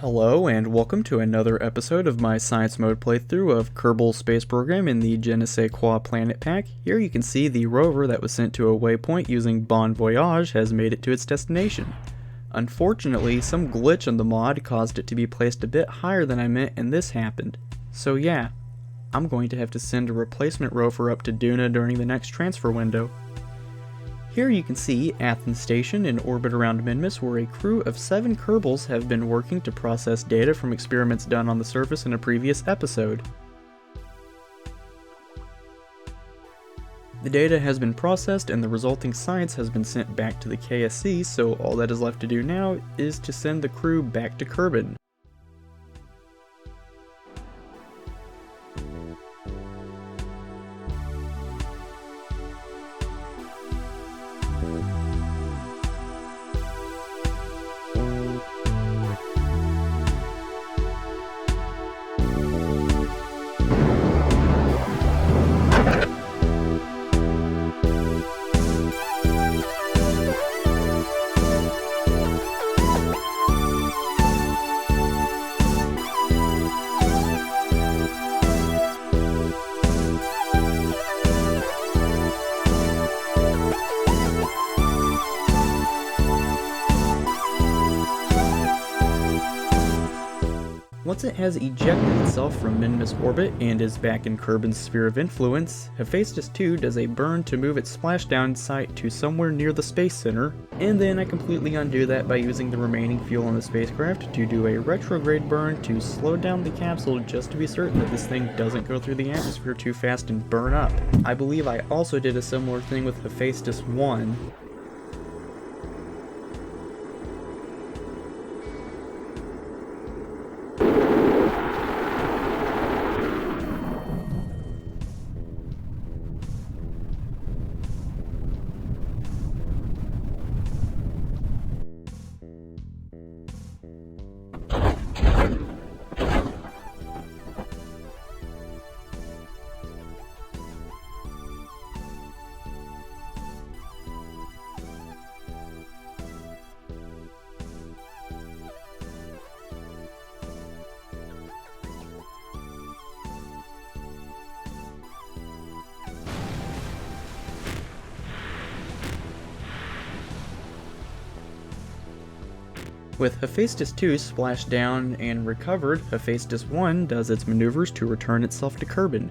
Hello and welcome to another episode of my science mode playthrough of Kerbal space program in the JNSQ planet pack. Here you can see the rover that was sent to a waypoint using BonVoyage has made it to its destination. Unfortunately, some glitch on the mod caused it to be placed a bit higher than I meant, and this happened. So yeah, I'm going to have to send a replacement rover up to Duna during the next transfer window. Here you can see Athens Station in orbit around Minmus, where a crew of 7 Kerbals have been working to process data from experiments done on the surface in a previous episode. The data has been processed and the resulting science has been sent back to the KSC, so all that is left to do now is to send the crew back to Kerbin. Once it has ejected itself from Minmus orbit and is back in Kerbin's sphere of influence, Hephaestus 2 does a burn to move its splashdown site to somewhere near the Space Center, and then I completely undo that by using the remaining fuel in the spacecraft to do a retrograde burn to slow down the capsule just to be certain that this thing doesn't go through the atmosphere too fast and burn up. I believe I also did a similar thing with Hephaestus 1. With Hephaestus 2 splashed down and recovered, Hephaestus 1 does its maneuvers to return itself to Kerbin.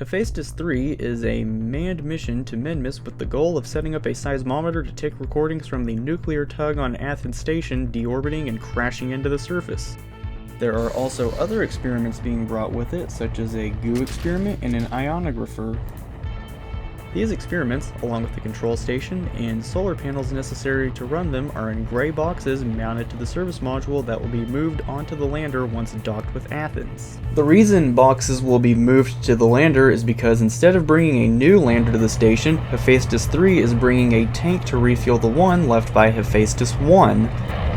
Hephaestus 3 is a manned mission to Minmus with the goal of setting up a seismometer to take recordings from the nuclear tug on Athens Station deorbiting and crashing into the surface. There are also other experiments being brought with it, such as a goo experiment and an ionographer. These experiments, along with the control station and solar panels necessary to run them, are in gray boxes mounted to the service module that will be moved onto the lander once docked with Athens. The reason boxes will be moved to the lander is because instead of bringing a new lander to the station, Hephaestus 3 is bringing a tank to refuel the one left by Hephaestus 1.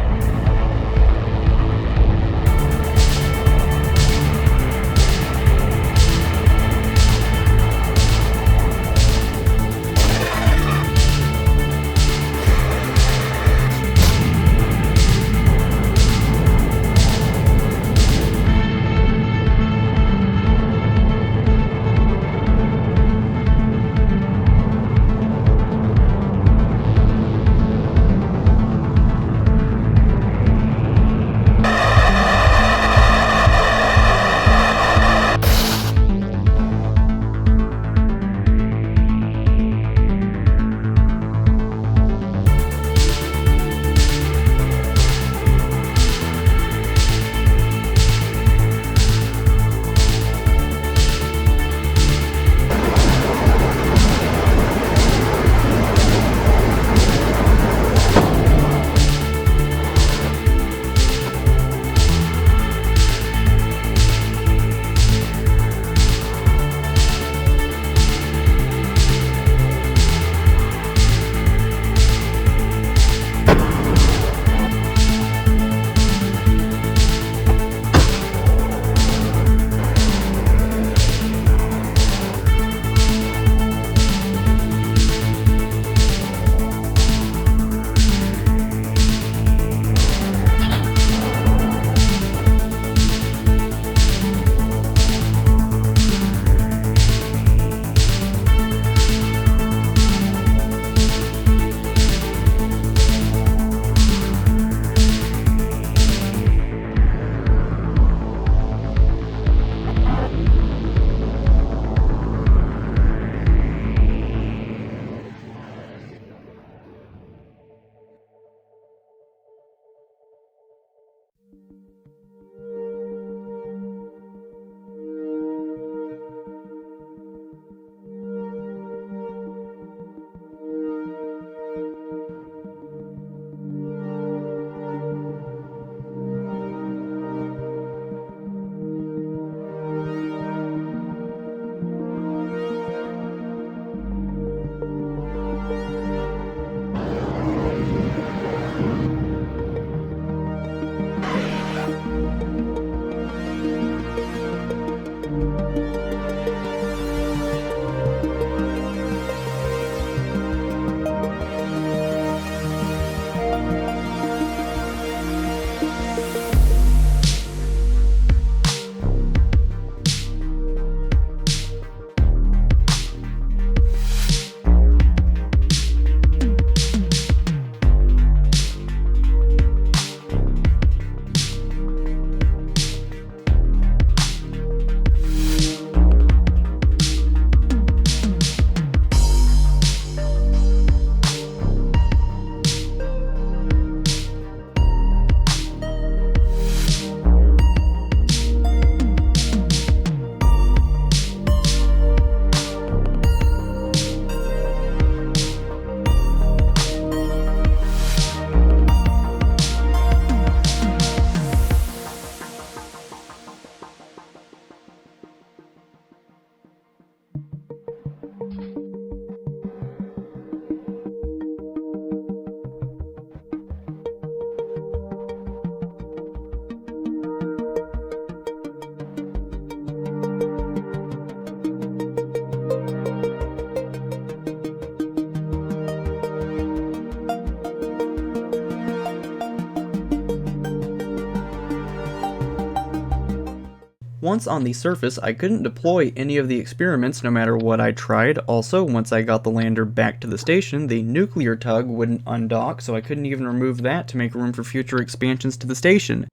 Once on the surface, I couldn't deploy any of the experiments no matter what I tried. Also, once I got the lander back to the station, the nuclear tug wouldn't undock, so I couldn't even remove that to make room for future expansions to the station.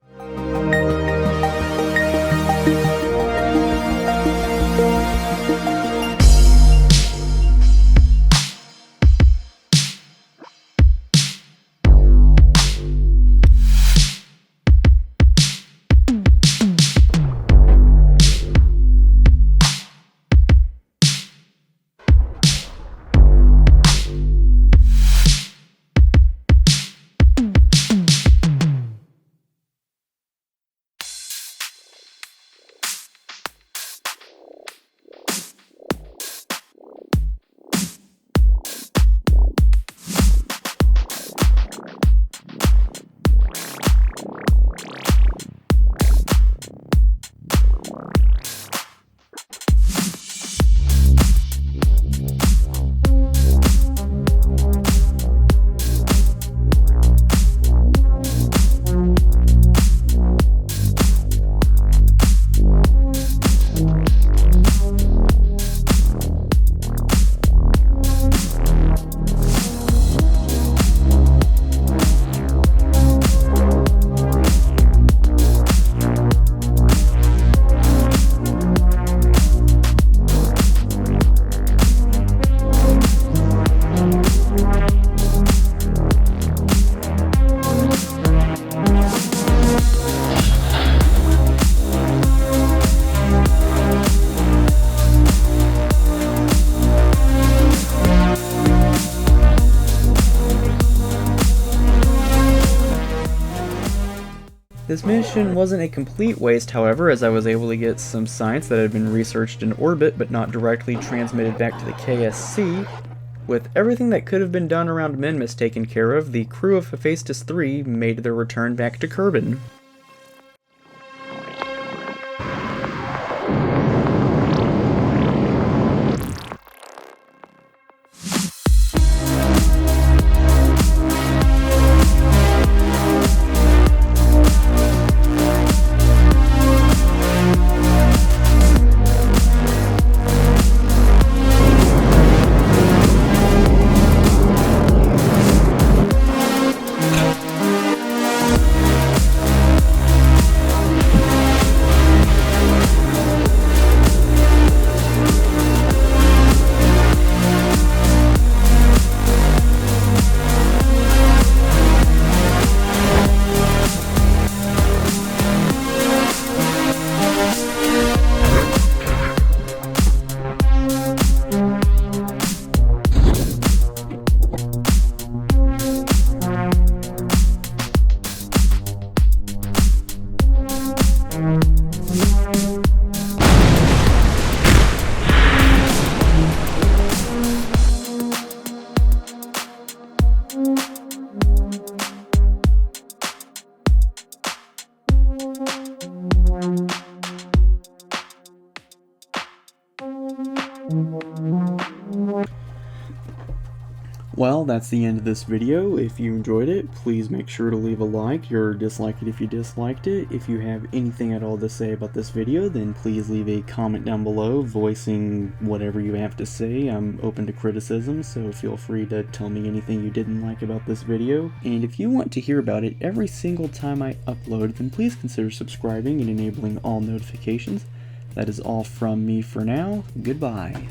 This mission wasn't a complete waste, however, as I was able to get some science that had been researched in orbit but not directly transmitted back to the KSC. With everything that could have been done around Minmus taken care of, the crew of Hephaestus 3 made their return back to Kerbal. Well, that's the end of this video. If you enjoyed it, please make sure to leave a like or dislike it if you disliked it. If you have anything at all to say about this video, then please leave a comment down below voicing whatever you have to say. I'm open to criticism, so feel free to tell me anything you didn't like about this video. And if you want to hear about it every single time I upload, then please consider subscribing and enabling all notifications. That is all from me for now. Goodbye.